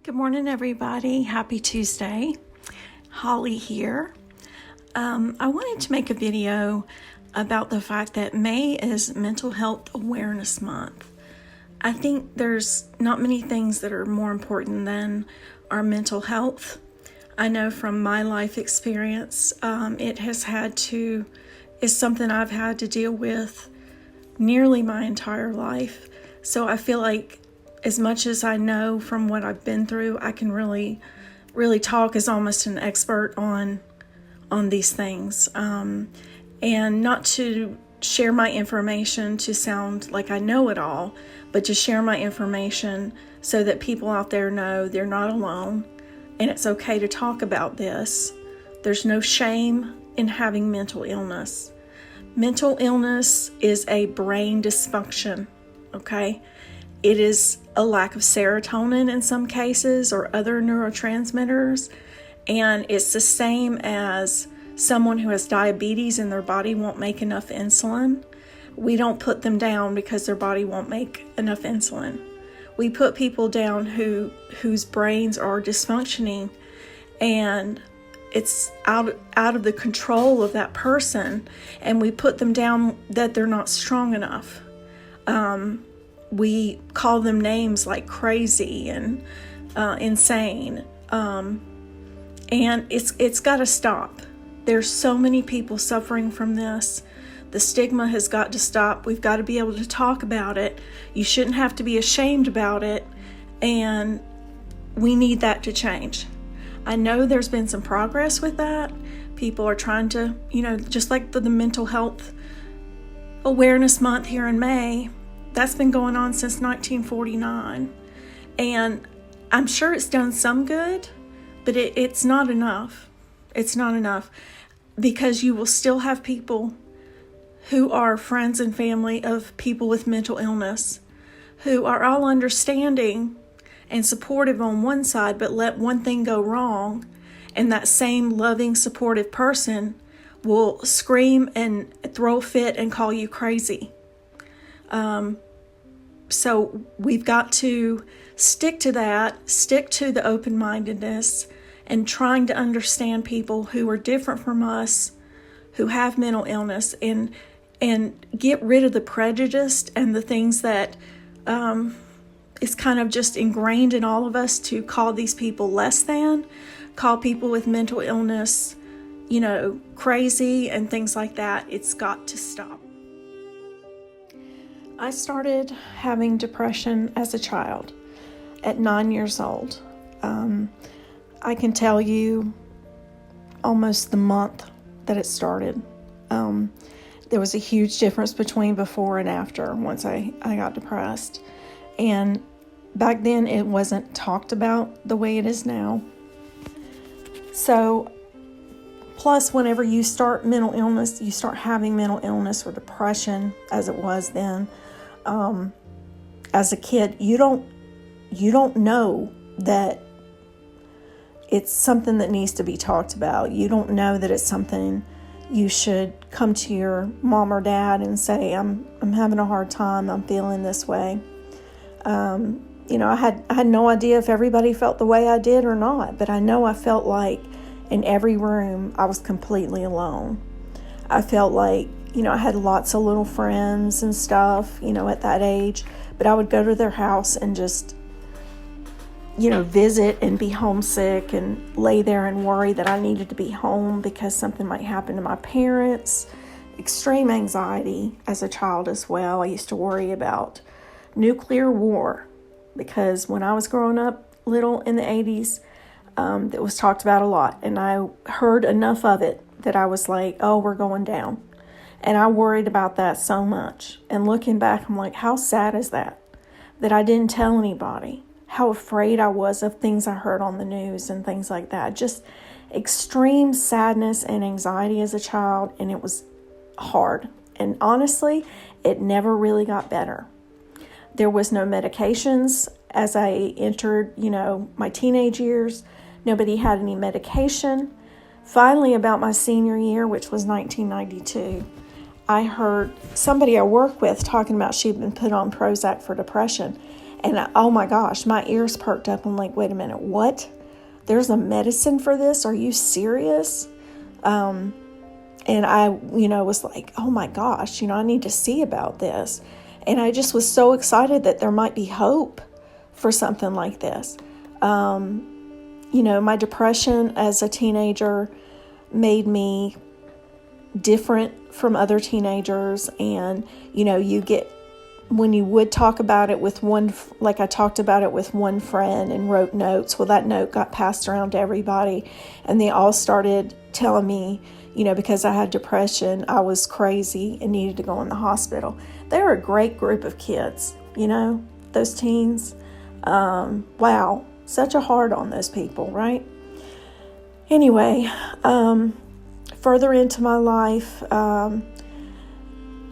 Good morning, everybody. Happy Tuesday. Holly here. I wanted to make a video about the fact that May is Mental Health Awareness Month. I think there's not many things that are more important than our mental health. I know from my life experience, it's something I've had to deal with nearly my entire life. So I feel like as much as I know from what I've been through, I can really talk as almost an expert on these things. And not to share my information to sound like I know it all, but to share my information so that people out there know they're not alone and it's okay to talk about this. There's no shame in having mental illness. Mental illness is a brain dysfunction, okay? It is a lack of serotonin in some cases or other neurotransmitters, and it's the same as someone who has diabetes and their body won't make enough insulin. We don't put them down because their body won't make enough insulin. We put people down whose brains are dysfunctioning, and it's out of the control of that person, and we put them down that they're not strong enough. We call them names like crazy and insane, and it's got to stop. There's so many people suffering from this. The stigma has got to stop. We've got to be able to talk about it. You shouldn't have to be ashamed about it, and we need that to change. I know there's been some progress with that. People are trying to, just like the Mental Health Awareness Month here in May, that's been going on since 1949. And I'm sure it's done some good, but it's not enough. It's not enough because you will still have people who are friends and family of people with mental illness who are all understanding and supportive on one side, but let one thing go wrong, and that same loving, supportive person will scream and throw a fit and call you crazy. So we've got to stick to that, stick to the open-mindedness and trying to understand people who are different from us, who have mental illness, and get rid of the prejudice and the things that is kind of just ingrained in all of us to call these people less than, call people with mental illness, crazy and things like that. It's got to stop. I started having depression as a child at 9 years old. I can tell you almost the month that it started. There was a huge difference between before and after once I got depressed. And back then it wasn't talked about the way it is now. So, plus whenever you start mental illness, you start having mental illness or depression as it was then. As a kid, you don't know that it's something that needs to be talked about. You don't know that it's something you should come to your mom or dad and say, I'm having a hard time, I'm feeling this way. I had no idea if everybody felt the way I did or not, but I know I felt like in every room I was completely alone. I felt like, I had lots of little friends and stuff, at that age, but I would go to their house and just, visit and be homesick and lay there and worry that I needed to be home because something might happen to my parents. Extreme anxiety as a child as well. I used to worry about nuclear war because when I was growing up little in the 80s, it was talked about a lot, and I heard enough of it that I was like, oh, we're going down. And I worried about that so much. And looking back, I'm like, how sad is that I didn't tell anybody? How afraid I was of things I heard on the news and things like that. Just extreme sadness and anxiety as a child, and it was hard. And honestly, it never really got better. There was no medications as I entered, my teenage years. Nobody had any medication. Finally, about my senior year, which was 1992, I heard somebody I work with talking about she'd been put on Prozac for depression. And oh my gosh, my ears perked up. I'm like, wait a minute, what? There's a medicine for this? Are you serious? And I, was like, oh my gosh, I need to see about this. And I just was so excited that there might be hope for something like this. My depression as a teenager made me different from other teenagers. And, when you would talk about it with like I talked about it with one friend and wrote notes, well, that note got passed around to everybody. And they all started telling me, because I had depression, I was crazy and needed to go in the hospital. They were a great group of kids, those teens. Wow, such a hard on those people, right? Anyway, further into my life,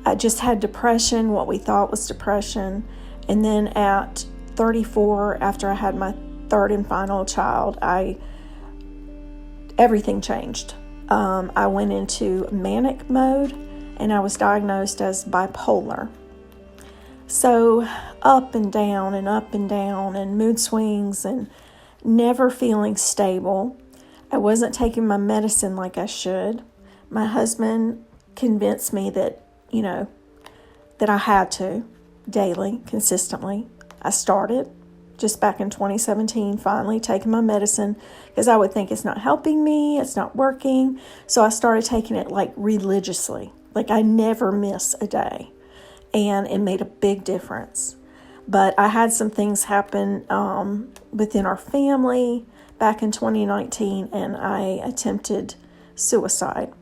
I just had depression, what we thought was depression. And then at 34, after I had my third and final child, everything changed. I went into manic mode, and I was diagnosed as bipolar. So up and down and mood swings and never feeling stable. I wasn't taking my medicine like I should. My husband convinced me that, that I had to daily, consistently. I started just back in 2017, finally taking my medicine because I would think it's not helping me, it's not working. So I started taking it like religiously, like I never miss a day. And it made a big difference. But I had some things happen within our family back in 2019, and I attempted suicide.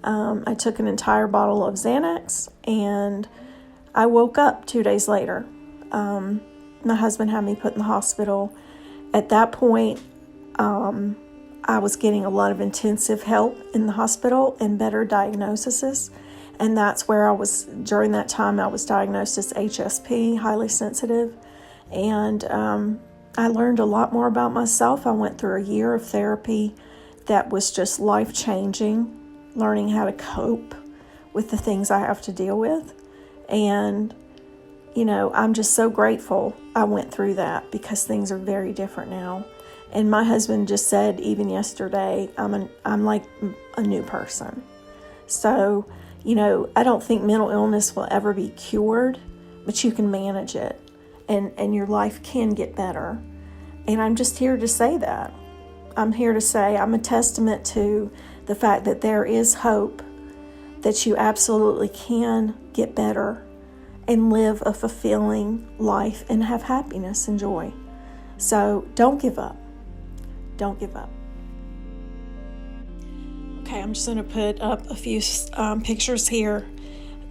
I took an entire bottle of Xanax, and I woke up 2 days later. My husband had me put in the hospital. At that point, I was getting a lot of intensive help in the hospital and better diagnoses. And that's where during that time, I was diagnosed as HSP, highly sensitive. And I learned a lot more about myself. I went through a year of therapy that was just life-changing, learning how to cope with the things I have to deal with. And, I'm just so grateful I went through that because things are very different now. And my husband just said, even yesterday, I'm like a new person. So, I don't think mental illness will ever be cured, but you can manage it and your life can get better. And I'm just here to say that. I'm here to say I'm a testament to the fact that there is hope, that you absolutely can get better and live a fulfilling life and have happiness and joy. So don't give up. Don't give up. Okay, I'm just going to put up a few pictures here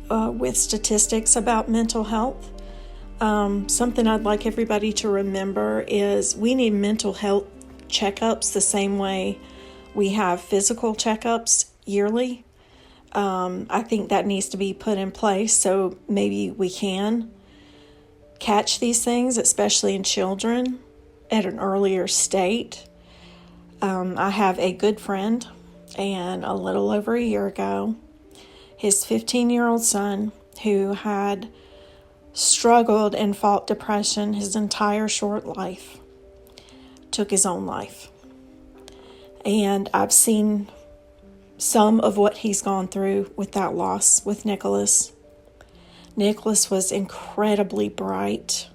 with statistics about mental health. Something I'd like everybody to remember is we need mental health checkups the same way we have physical checkups yearly. I think that needs to be put in place so maybe we can catch these things, especially in children, at an earlier state. I have a good friend, and a little over a year ago, his 15-year-old son, who had struggled and fought depression his entire short life, took his own life. And I've seen some of what he's gone through with that loss with Nicholas. Nicholas was incredibly bright.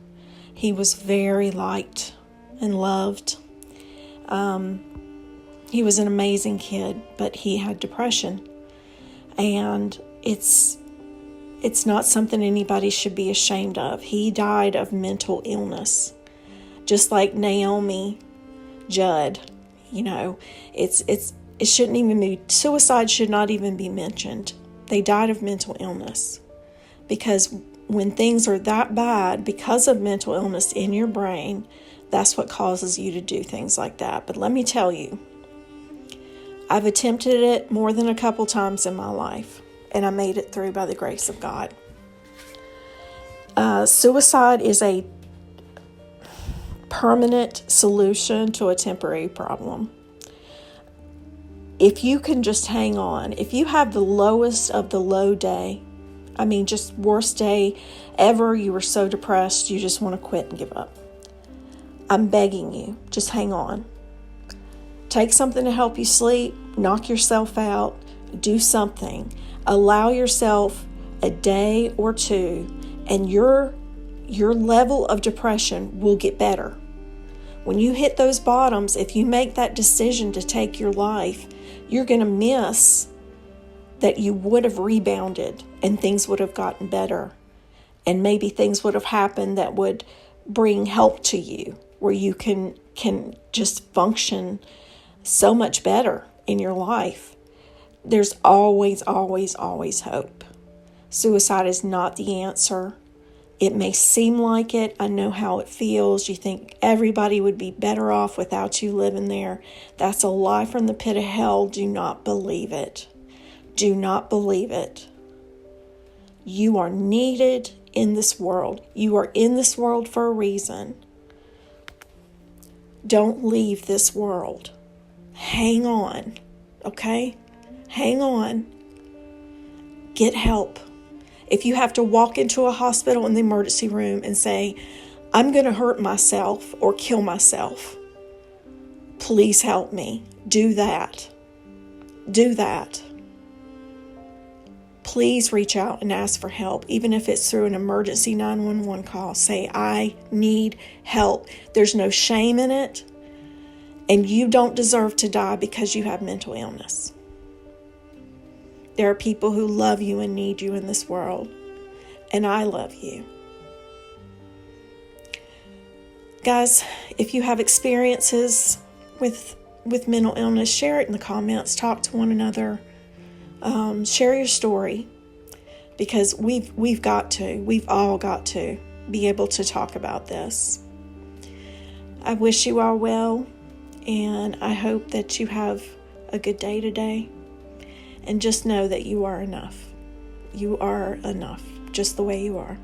He was very liked and loved. He was an amazing kid, but he had depression. And it's not something anybody should be ashamed of. He died of mental illness. Just like Naomi Judd, it shouldn't even be, suicide should not even be mentioned. They died of mental illness. Because when things are that bad because of mental illness in your brain, that's what causes you to do things like that. But let me tell you, I've attempted it more than a couple times in my life, and I made it through by the grace of God. Suicide is a permanent solution to a temporary problem. If you can just hang on, if you have the lowest of the low day I mean, just worst day ever. You were so depressed, you just want to quit and give up. I'm begging you, just hang on. Take something to help you sleep, knock yourself out, do something. Allow yourself a day or two, and your level of depression will get better. When you hit those bottoms, if you make that decision to take your life, you're going to miss that you would have rebounded and things would have gotten better. And maybe things would have happened that would bring help to you, where you can just function so much better in your life. There's always, always, always hope. Suicide is not the answer. It may seem like it. I know how it feels. You think everybody would be better off without you living there. That's a lie from the pit of hell. Do not believe it. Do not believe it. You are needed in this world. You are in this world for a reason. Don't leave this world. Hang on, okay? Hang on. Get help. If you have to walk into a hospital in the emergency room and say, I'm going to hurt myself or kill myself, please help me. Do that. Do that. Please reach out and ask for help, even if it's through an emergency 911 call. Say, I need help. There's no shame in it, and you don't deserve to die because you have mental illness. There are people who love you and need you in this world, and I love you. Guys, if you have experiences with mental illness, share it in the comments. Talk to one another. Share your story, because we've all got to be able to talk about this. I wish you all well, and I hope that you have a good day today. And just know that you are enough. You are enough, just the way you are.